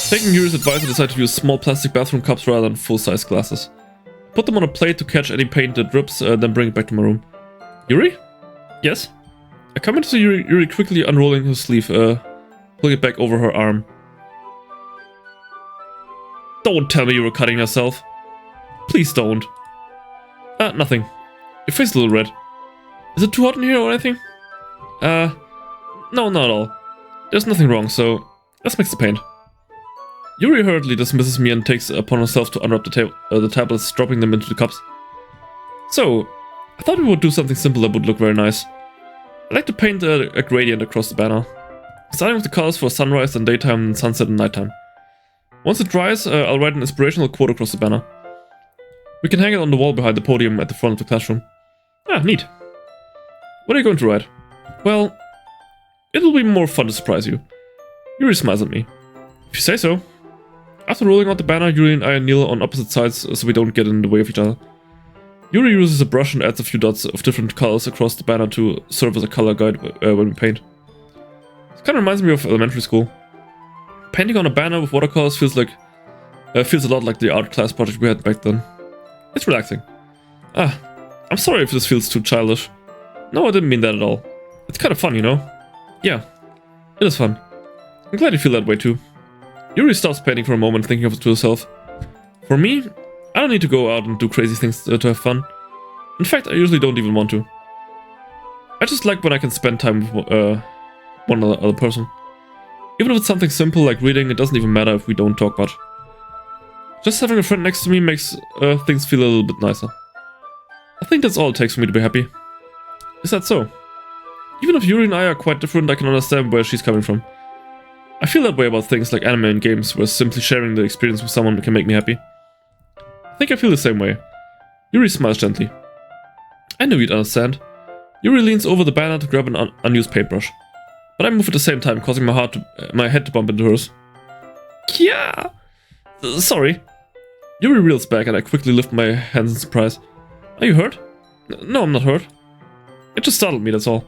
Taking Yuri's advice, I decided to use small plastic bathroom cups rather than full-size glasses. Put them on a plate to catch any paint that drips, then bring it back to my room. Yuri? Yes? I come in to see Yuri quickly unrolling her sleeve, pulling it back over her arm. Don't tell me you were cutting yourself. Please don't. Nothing. Your face is a little red. Is it too hot in here or anything? No, not at all. There's nothing wrong, so let's mix the paint. Yuri hurriedly dismisses me and takes it upon herself to unwrap the tablets, dropping them into the cups. So, I thought we would do something simple that would look very nice. I'd like to paint a gradient across the banner, starting with the colors for sunrise and daytime and sunset and nighttime. Once it dries, I'll write an inspirational quote across the banner. We can hang it on the wall behind the podium at the front of the classroom. Ah, neat. What are you going to write? Well, it'll be more fun to surprise you. Yuri smiles at me. If you say so. After rolling out the banner, Yuri and I kneel on opposite sides so we don't get in the way of each other. Yuri uses a brush and adds a few dots of different colors across the banner to serve as a color guide when we paint. It kind of reminds me of elementary school. Painting on a banner with watercolors feels a lot like the art class project we had back then. It's relaxing. I'm sorry if this feels too childish. No, I didn't mean that at all. It's kind of fun, you know? Yeah, it is fun. I'm glad you feel that way too. Yuri stops painting for a moment, thinking of it to herself. For me, I don't need to go out and do crazy things to have fun. In fact, I usually don't even want to. I just like when I can spend time with one other person. Even if it's something simple like reading, it doesn't even matter if we don't talk much. Just having a friend next to me makes things feel a little bit nicer. I think that's all it takes for me to be happy. Is that so? Even if Yuri and I are quite different, I can understand where she's coming from. I feel that way about things like anime and games, where simply sharing the experience with someone can make me happy. I think I feel the same way. Yuri smiles gently. I knew you'd understand. Yuri leans over the banner to grab an unused paintbrush. But I move at the same time, causing my head to bump into hers. Yeah! Sorry. Yuri reels back and I quickly lift my hands in surprise. Are you hurt? No, I'm not hurt. It just startled me, that's all.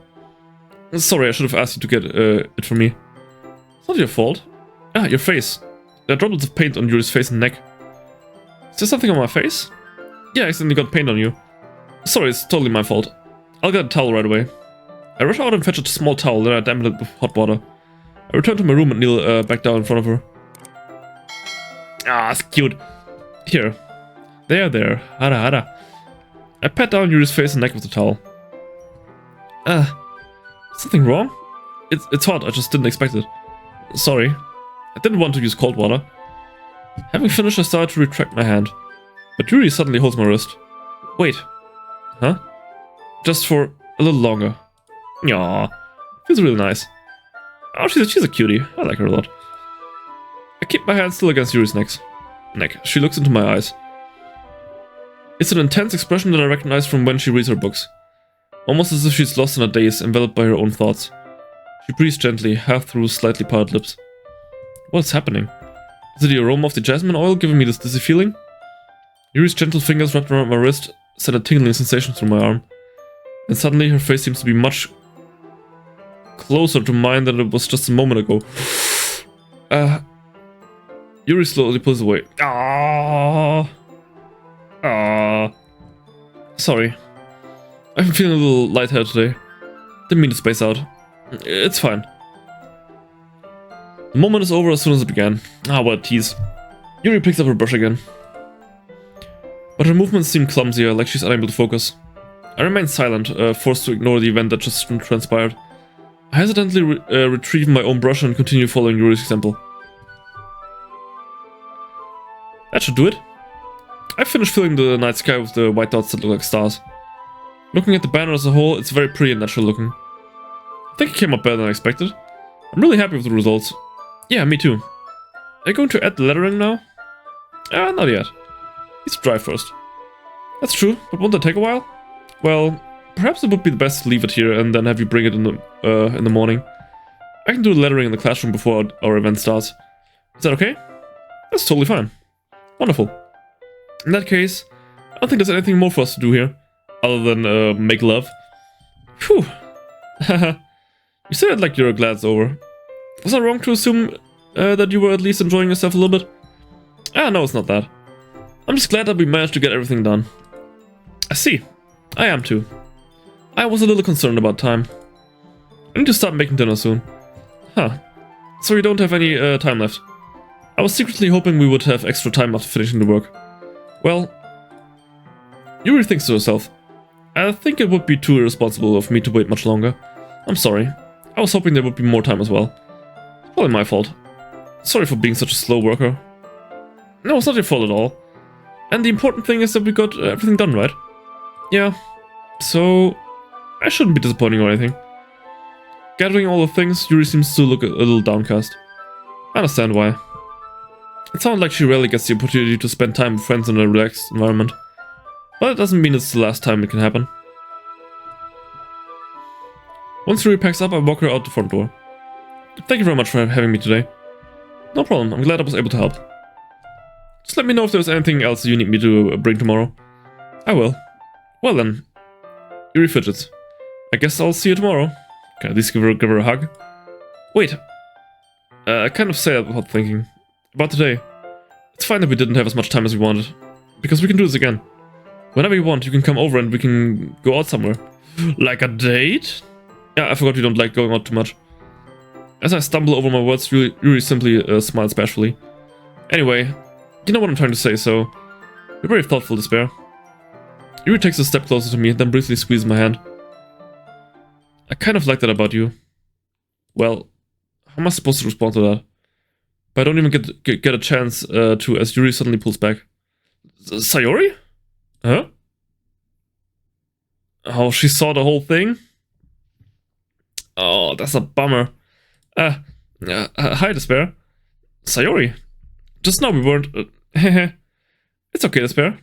Sorry, I should have asked you to get it for me. It's not your fault. Ah, your face. There are droplets of paint on Yuri's face and neck. Is there something on my face? Yeah, I accidentally got paint on you. Sorry, it's totally my fault. I'll get a towel right away. I rush out and fetch a small towel, then I dampen it with hot water. I return to my room and kneel back down in front of her. Ah, it's cute. Here. There. Hara hara. I pat down Yuri's face and neck with the towel. Something wrong? It's hot, I just didn't expect it. Sorry. I didn't want to use cold water. Having finished, I started to retract my hand. But Yuri suddenly holds my wrist. Wait. Huh? Just for a little longer. Aww. Feels really nice. Oh, she's a cutie. I like her a lot. I keep my hand still against Yuri's neck. She looks into my eyes. It's an intense expression that I recognize from when she reads her books. Almost as if she's lost in a daze, enveloped by her own thoughts. She breathes gently, half through slightly parted lips. What's happening? Is it the aroma of the jasmine oil giving me this dizzy feeling? Yuri's gentle fingers wrapped around my wrist sent a tingling sensation through my arm. And suddenly her face seems to be much closer to mine than it was just a moment ago. Yuri slowly pulls away. Sorry. I'm feeling a little lightheaded today. Didn't mean to space out. It's fine. The moment is over as soon as it began. What a tease. Yuri picks up her brush again. But her movements seem clumsier, like she's unable to focus. I remain silent, forced to ignore the event that just transpired. I hesitantly retrieve my own brush and continue following Yuri's example. That should do it. I finished filling the night sky with the white dots that look like stars. Looking at the banner as a whole, it's very pretty and natural looking. I think it came out better than I expected. I'm really happy with the results. Yeah, me too. Are you going to add the lettering now? Not yet. Needs to dry first. That's true, but won't that take a while? Well, perhaps it would be the best to leave it here and then have you bring it in the morning. I can do the lettering in the classroom before our event starts. Is that okay? That's totally fine. Wonderful. In that case, I don't think there's anything more for us to do here. Other than make love. Phew. Haha. You said it like you're glad it's over. Was I wrong to assume that you were at least enjoying yourself a little bit? Ah, no, it's not that. I'm just glad that we managed to get everything done. I see. I am too. I was a little concerned about time. I need to start making dinner soon. Huh. So you don't have any time left. I was secretly hoping we would have extra time after finishing the work. Well, Yuri thinks to herself. I think it would be too irresponsible of me to wait much longer. I'm sorry. I was hoping there would be more time as well. It's probably my fault. Sorry for being such a slow worker. No, it's not your fault at all. And the important thing is that we got everything done, right? Yeah. So, I shouldn't be disappointing or anything. Gathering all the things, Yuri seems to look a little downcast. I understand why. It sounds like she rarely gets the opportunity to spend time with friends in a relaxed environment. But it doesn't mean it's the last time it can happen. Once Yuri packs up, I walk her out the front door. Thank you very much for having me today. No problem, I'm glad I was able to help. Just let me know if there's anything else you need me to bring tomorrow. I will. Well then. Yuri fidgets. I guess I'll see you tomorrow. Can I at least give her a hug? Wait. I kind of say that without thinking. About today. It's fine that we didn't have as much time as we wanted. Because we can do this again. Whenever you want, you can come over and we can go out somewhere. Like a date? Yeah, I forgot you don't like going out too much. As I stumble over my words, Yuri simply smiles bashfully. Anyway, you know what I'm trying to say, so... You're very thoughtful, Despair. Yuri takes a step closer to me, then briefly squeezes my hand. I kind of like that about you. Well, how am I supposed to respond to that? But I don't even get a chance to, as Yuri suddenly pulls back. Sayori? Huh? Oh, she saw the whole thing? Oh, that's a bummer. Hi, Despair. Sayori. Just now we weren't... It's okay, Despair.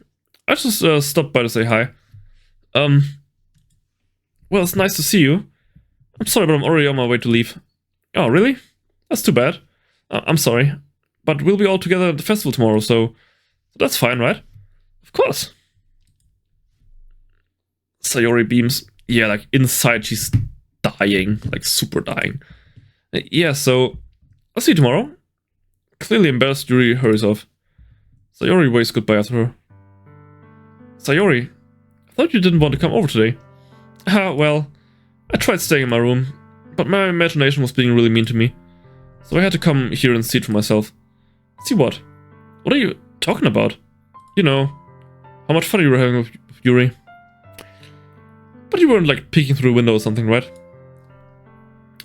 I just stopped by to say hi. Well, it's nice to see you. I'm sorry, but I'm already on my way to leave. Oh, really? That's too bad. I'm sorry. But we'll be all together at the festival tomorrow, so that's fine, right? Of course. Sayori beams. Yeah, like inside she's dying. Like super dying. Yeah, so I'll see you tomorrow. Clearly embarrassed, Yuri hurries off. Sayori waves goodbye after her. Sayori, I thought you didn't want to come over today. Well, I tried staying in my room, but my imagination was being really mean to me. So I had to come here and see it for myself. See what? What are you talking about? You know, how much fun you were having with Yuri. But you weren't like peeking through a window or something, right?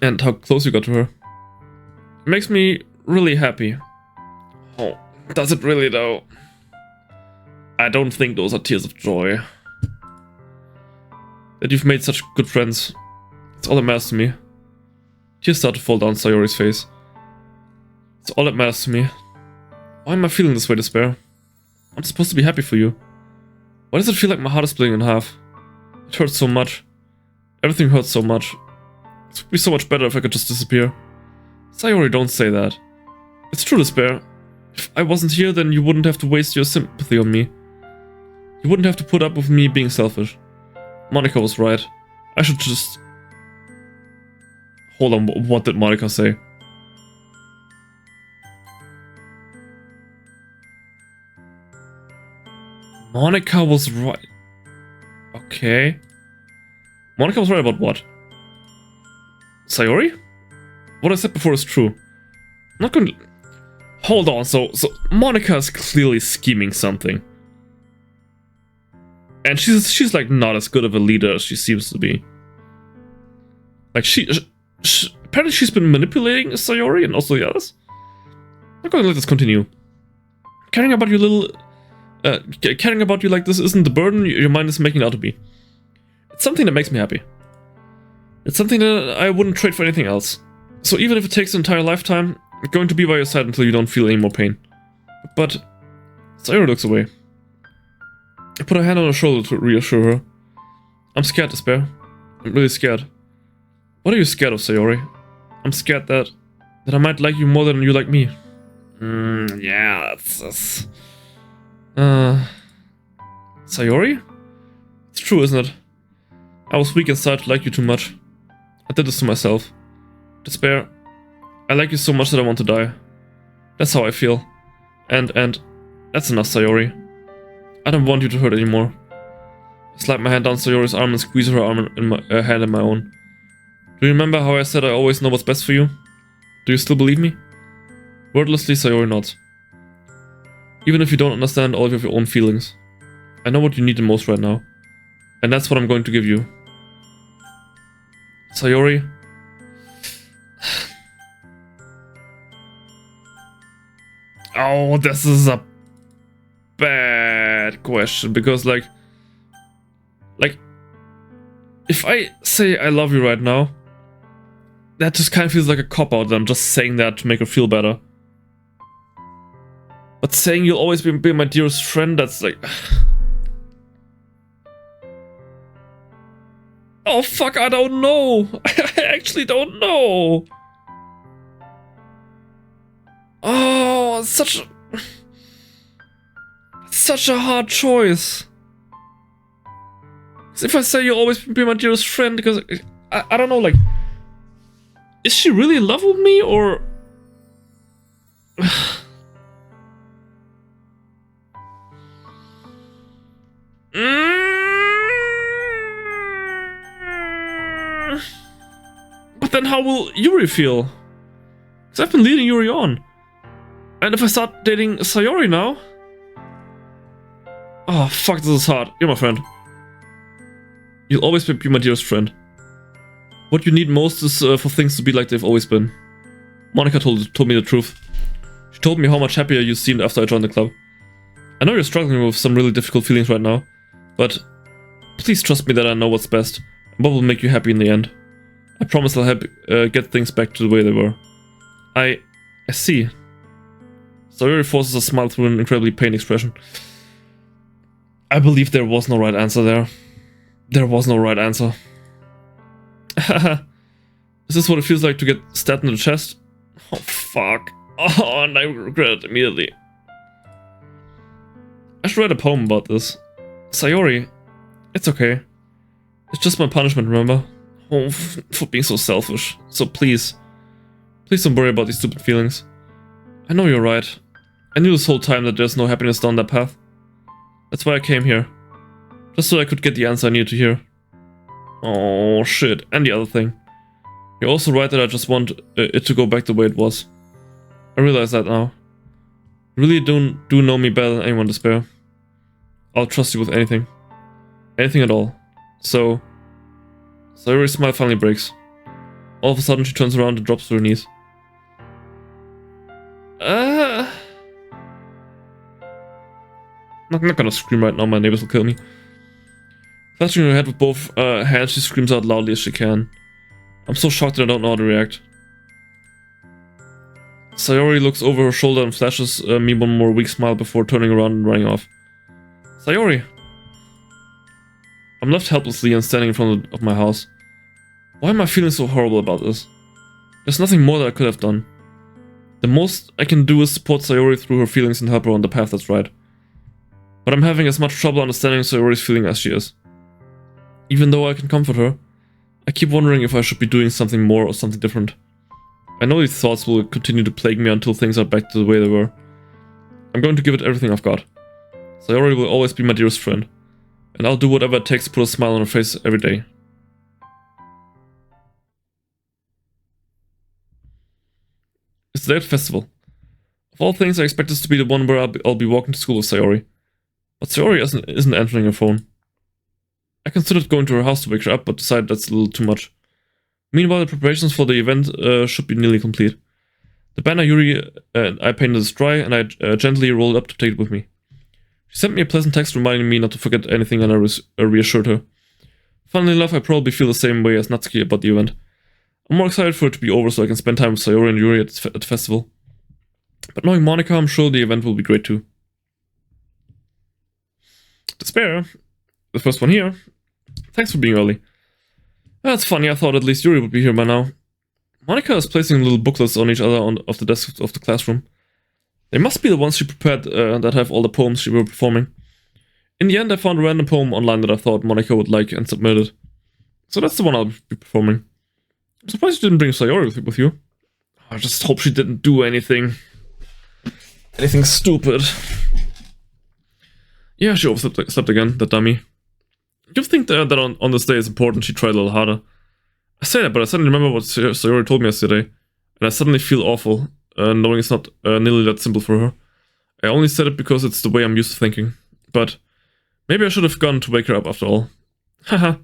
And how close you got to her. It makes me really happy. Oh, does it really though? I don't think those are tears of joy. That you've made such good friends. It's all that matters to me. Tears start to fall down Sayori's face. It's all that matters to me. Why am I feeling this way, Despair? I'm supposed to be happy for you. Why does it feel like my heart is splitting in half? It hurts so much. Everything hurts so much. It would be so much better if I could just disappear. Sayori, don't say that. It's true, Despair. If I wasn't here, then you wouldn't have to waste your sympathy on me. You wouldn't have to put up with me being selfish. Monika was right. I should just... Hold on, what did Monika say? Monika was right. Okay. Monika was right about what? Sayori? What I said before is true. I'm not going to... Hold on, so Monika is clearly scheming something. And she's like not as good of a leader as she seems to be. Like apparently she's been manipulating Sayori and also the others. I'm not going to let this continue. Caring about you caring about you like this isn't the burden your mind is making it out to be. It's something that makes me happy. It's something that I wouldn't trade for anything else. So even if it takes an entire lifetime, I'm going to be by your side until you don't feel any more pain. But Sayori looks away. I put a hand on her shoulder to reassure her. I'm scared, Despair. I'm really scared. What are you scared of, Sayori? I'm scared that I might like you more than you like me. Yeah, that's... Sayori? It's true, isn't it? I was weak inside to like you too much. I did this to myself. Despair, I like you so much that I want to die. That's how I feel. And that's enough, Sayori. I don't want you to hurt anymore. I slide my hand down Sayori's arm and squeeze her arm in my hand in my own. Do you remember how I said I always know what's best for you? Do you still believe me? Wordlessly, Sayori nods. Even if you don't understand all of your own feelings. I know what you need the most right now. And that's what I'm going to give you. Sayori. Oh, this is a bad question, because like if I say I love you right now, that just kind of feels like a cop-out that I'm just saying that to make her feel better. But saying you'll always be my dearest friend, that's like... Oh fuck, I don't know! I actually don't know! Oh, such a hard choice. If I say you'll always be my dearest friend, because I don't know, like, is she really in love with me, or but then how will Yuri feel? Because I've been leading Yuri on. And if I start dating Sayori now... Oh, fuck, this is hard. You're my friend. You'll always be my dearest friend. What you need most is for things to be like they've always been. Monica told me the truth. She told me how much happier you seemed after I joined the club. I know you're struggling with some really difficult feelings right now, but please trust me that I know what's best and what will make you happy in the end. I promise I'll help get things back to the way they were. I see. Sayori forces a smile through an incredibly pained expression. I believe there was no right answer there. There was no right answer. Is this what it feels like to get stabbed in the chest? Oh fuck. Oh, and I regret it immediately. I should write a poem about this. Sayori, it's okay. It's just my punishment, remember? Oh, for being so selfish. So please don't worry about these stupid feelings. I know you're right. I knew this whole time that there's no happiness down that path. That's why I came here. Just so I could get the answer I needed to hear. Oh shit, and the other thing. You're also right that I just want it to go back the way it was. I realize that now. You really do know me better than anyone to spare. I'll trust you with anything. Anything at all. So... Sayori's smile finally breaks. All of a sudden she turns around and drops to her knees. I'm not gonna scream right now, my neighbors will kill me. Clutching her head with both hands, she screams out loudly as she can. I'm so shocked that I don't know how to react. Sayori looks over her shoulder and flashes me one more weak smile before turning around and running off. Sayori! I'm left helplessly and standing in front of my house. Why am I feeling so horrible about this? There's nothing more that I could have done. The most I can do is support Sayori through her feelings and help her on the path that's right. But I'm having as much trouble understanding Sayori's feeling as she is. Even though I can comfort her, I keep wondering if I should be doing something more or something different. I know these thoughts will continue to plague me until things are back to the way they were. I'm going to give it everything I've got. Sayori will always be my dearest friend. And I'll do whatever it takes to put a smile on her face every day. It's the day of the festival. Of all things, I expect this to be the one where I'll be walking to school with Sayori. But Sayori isn't answering her phone. I considered going to her house to wake her up, but decided that's a little too much. Meanwhile, the preparations for the event should be nearly complete. The banner Yuri and I painted is dry, and I gently rolled up to take it with me. She sent me a pleasant text reminding me not to forget anything, and I reassured her. Funnily enough, I probably feel the same way as Natsuki about the event. I'm more excited for it to be over so I can spend time with Sayori and Yuri at the festival. But knowing Monica, I'm sure the event will be great too. Despair, the first one here. Thanks for being early. That's funny, I thought at least Yuri would be here by now. Monica is placing little booklets on each other of the desks of the classroom. They must be the ones she prepared that have all the poems she will be performing. In the end, I found a random poem online that I thought Monica would like and submitted. So that's the one I'll be performing. I'm surprised you didn't bring Sayori with you. I just hope she didn't do anything. Anything stupid. Yeah, she overslept again, that dummy. You think that on this day it's important she tried a little harder. I say that, but I suddenly remember what Sayori told me yesterday, and I suddenly feel awful, knowing it's not nearly that simple for her. I only said it because it's the way I'm used to thinking, but maybe I should have gone to wake her up after all. Haha.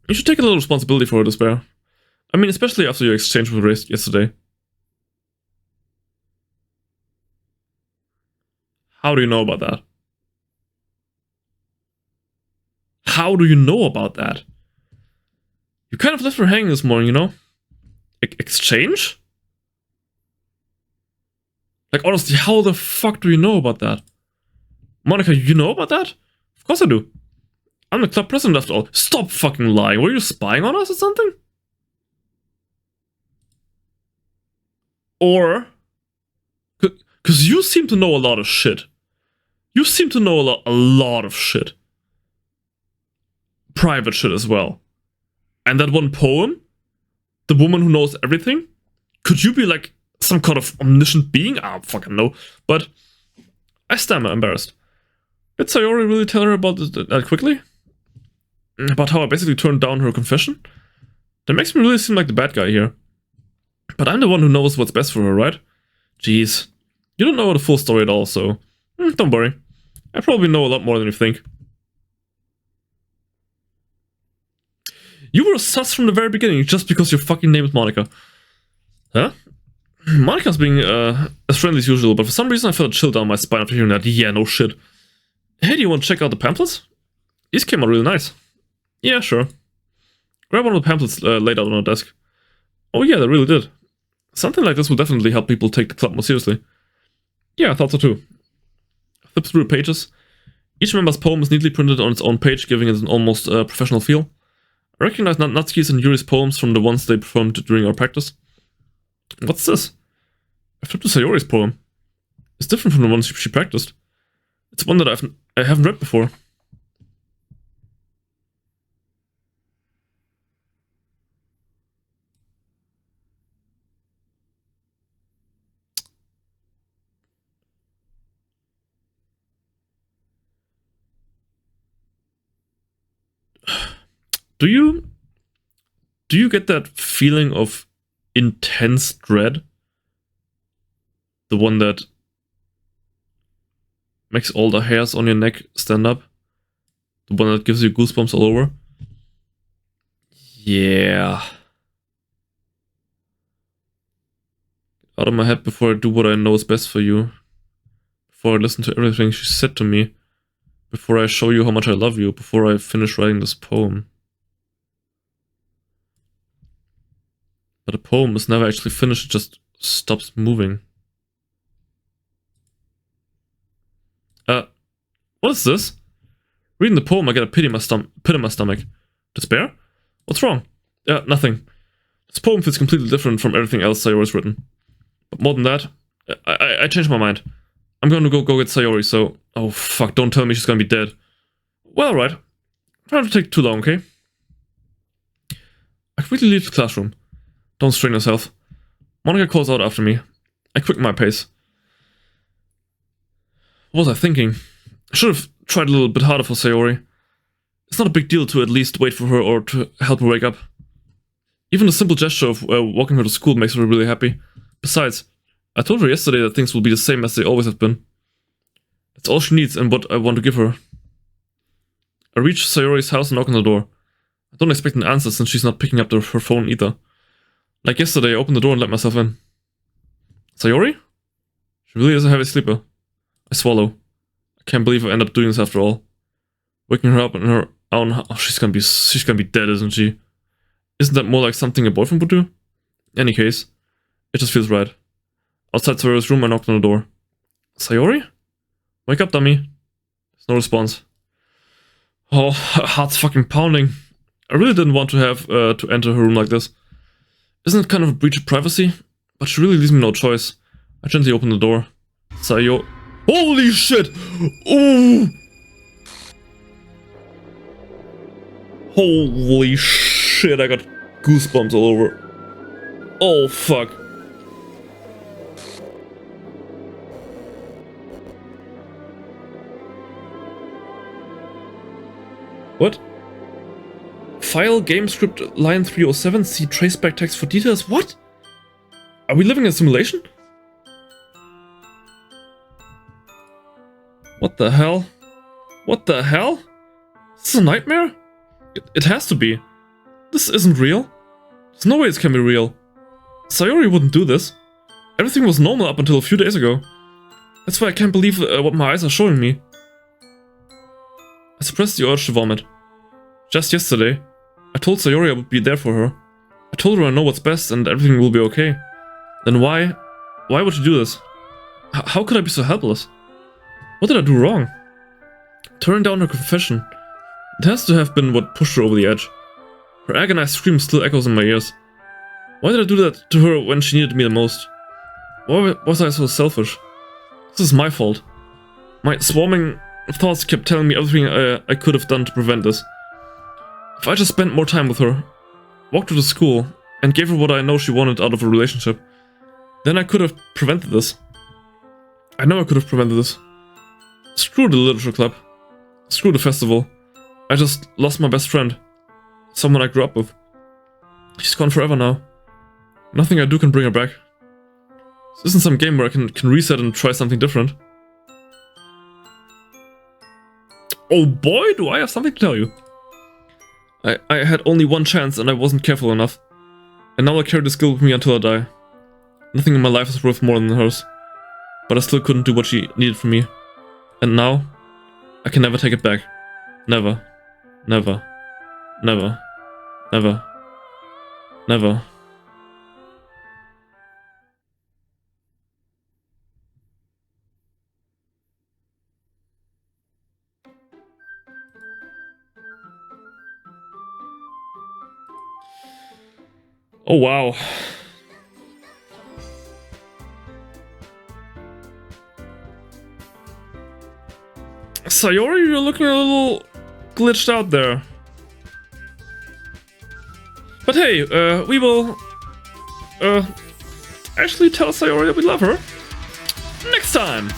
You should take a little responsibility for her despair. I mean, especially after your exchange with her yesterday. How do you know about that? How do you know about that? You kind of left her hanging this morning, you know? Exchange? Like, honestly, how the fuck do you know about that? Monica, you know about that? Of course I do. I'm the club president after all. Stop fucking lying. Were you spying on us or something? Or... Because you seem to know a lot of shit. You seem to know a lot of shit. Private shit as well. And that one poem? The woman who knows everything? Could you be like some kind of omniscient being? I don't fucking know. But I stammer, embarrassed. Did Sayori really tell her about that quickly? About how I basically turned down her confession? That makes me really seem like the bad guy here. But I'm the one who knows what's best for her, right? Jeez. You don't know the full story at all, so... don't worry. I probably know a lot more than you think. You were sus from the very beginning, just because your fucking name is Monica. Huh? Monica's being as friendly as usual, but for some reason I felt a chill down my spine after hearing that. Yeah, no shit. Hey, do you want to check out the pamphlets? These came out really nice. Yeah, sure. Grab one of the pamphlets laid out on our desk. Oh yeah, they really did. Something like this will definitely help people take the club more seriously. Yeah, I thought so too. I flipped through the pages. Each member's poem is neatly printed on its own page, giving it an almost professional feel. I recognize Natsuki's and Yuri's poems from the ones they performed during our practice. What's this? I flipped to Sayori's poem. It's different from the ones she practiced. It's one that I haven't read before. Do you get that feeling of intense dread? The one that makes all the hairs on your neck stand up? The one that gives you goosebumps all over? Yeah. Out of my head before I do what I know is best for you. Before I listen to everything she said to me. Before I show you how much I love you. Before I finish writing this poem. But the poem is never actually finished, it just stops moving. What is this? Reading the poem, I get a pit in my stomach. Despair? What's wrong? Nothing. This poem feels completely different from everything else Sayori's written. But more than that, I changed my mind. I'm gonna go get Sayori, so... Oh fuck, don't tell me she's gonna be dead. Well, alright. Try not to take too long, okay? I quickly leave the classroom. Don't strain yourself. Monica calls out after me. I quicken my pace. What was I thinking? I should have tried a little bit harder for Sayori. It's not a big deal to at least wait for her or to help her wake up. Even the simple gesture of walking her to school makes her really happy. Besides, I told her yesterday that things will be the same as they always have been. That's all she needs and what I want to give her. I reach Sayori's house and knock on the door. I don't expect an answer since she's not picking up her phone either. Like yesterday, I opened the door and let myself in. Sayori? She really is a heavy sleeper. I swallow. I can't believe I end up doing this after all. Waking her up in her own house. Oh, she's gonna be dead, isn't she? Isn't that more like something a boyfriend would do? In any case, it just feels right. Outside Sayori's room, I knocked on the door. Sayori? Wake up, dummy. There's no response. Oh, her heart's fucking pounding. I really didn't want to have to enter her room like this. Isn't it kind of a breach of privacy? But she really leaves me no choice. I gently open the door. Holy shit! Ooh! Holy shit, I got goosebumps all over. Oh fuck. What? File game script line 307, see traceback text for details. What? Are we living in a simulation? What the hell? What the hell? Is this a nightmare? It has to be. This isn't real. There's no way this can be real. Sayori wouldn't do this. Everything was normal up until a few days ago. That's why I can't believe what my eyes are showing me. I suppressed the urge to vomit. Just yesterday, I told Sayori I would be there for her. I told her I know what's best and everything will be okay. Then why would she do this? How could I be so helpless? What did I do wrong? Turning down her confession. It has to have been what pushed her over the edge. Her agonized scream still echoes in my ears. Why did I do that to her when she needed me the most? Why was I so selfish? This is my fault. My swarming thoughts kept telling me everything I could have done to prevent this. If I just spent more time with her, walked her to school, and gave her what I know she wanted out of a relationship, then I could have prevented this. I know I could have prevented this. Screw the literature club. Screw the festival. I just lost my best friend. Someone I grew up with. She's gone forever now. Nothing I do can bring her back. This isn't some game where I can reset and try something different. Oh boy, do I have something to tell you. I had only one chance and I wasn't careful enough. And now I carry this guilt with me until I die. Nothing in my life is worth more than hers. But I still couldn't do what she needed from me. And now, I can never take it back. Never. Never. Never. Never. Never. Oh wow. Sayori, you're looking a little glitched out there. But hey, we will actually tell Sayori that we love her next time.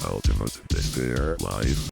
Ultimate Despair Live.